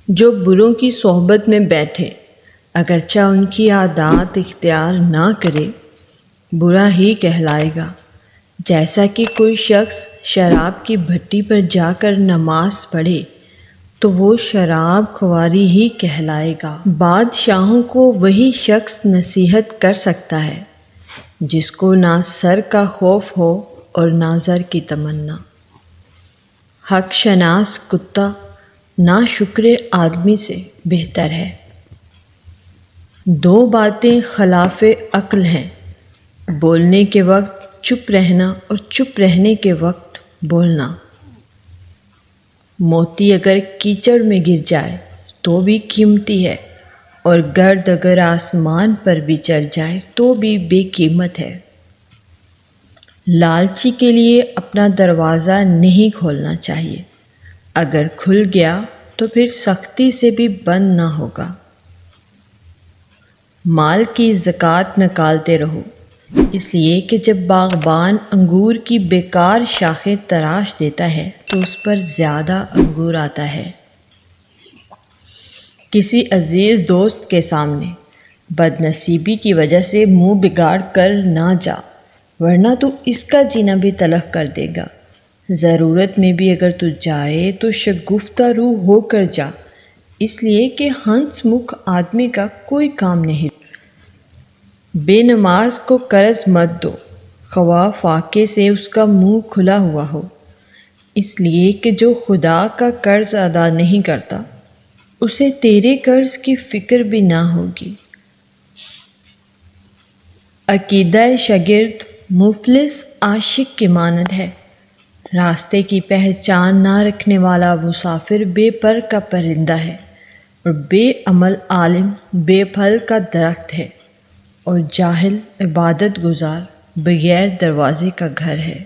جو بروں کی صحبت میں بیٹھے اگرچہ ان کی عادات اختیار نہ کرے برا ہی کہلائے گا، جیسا کہ کوئی شخص شراب کی بھٹی پر جا کر نماز پڑھے تو وہ شراب خواری ہی کہلائے گا۔ بادشاہوں کو وہی شخص نصیحت کر سکتا ہے جس کو نہ سر کا خوف ہو اور نہ زر کی تمنا۔ حق شناس کتا ناشکر آدمی سے بہتر ہے۔ دو باتیں خلاف عقل ہیں، بولنے کے وقت چپ رہنا اور چپ رہنے کے وقت بولنا۔ موتی اگر کیچڑ میں گر جائے تو بھی قیمتی ہے، اور گرد اگر آسمان پر بھی چڑھ جائے تو بھی بے قیمت ہے۔ لالچی کے لیے اپنا دروازہ نہیں کھولنا چاہیے، اگر کھل گیا تو پھر سختی سے بھی بند نہ ہوگا۔ مال کی زکوٰۃ نکالتے رہو، اس لیے کہ جب باغبان انگور کی بیکار شاخیں تراش دیتا ہے تو اس پر زیادہ انگور آتا ہے۔ کسی عزیز دوست کے سامنے بد نصیبی کی وجہ سے منہ بگاڑ کر نہ جا، ورنہ تو اس کا جینا بھی تلخ کر دے گا۔ ضرورت میں بھی اگر تو جائے تو شگفتہ روح ہو کر جا، اس لیے کہ ہنس مکھ آدمی کا کوئی کام نہیں۔ بے نماز کو قرض مت دو، خواہ فاقے سے اس کا منہ کھلا ہوا ہو، اس لیے کہ جو خدا کا قرض ادا نہیں کرتا اسے تیرے قرض کی فکر بھی نہ ہوگی۔ عقیدہ شاگرد مفلس عاشق کی مانند ہے، راستے کی پہچان نہ رکھنے والا مسافر بے پر کا پرندہ ہے، اور بے عمل عالم بے پھل کا درخت ہے، اور جاہل عبادت گزار بغیر دروازے کا گھر ہے۔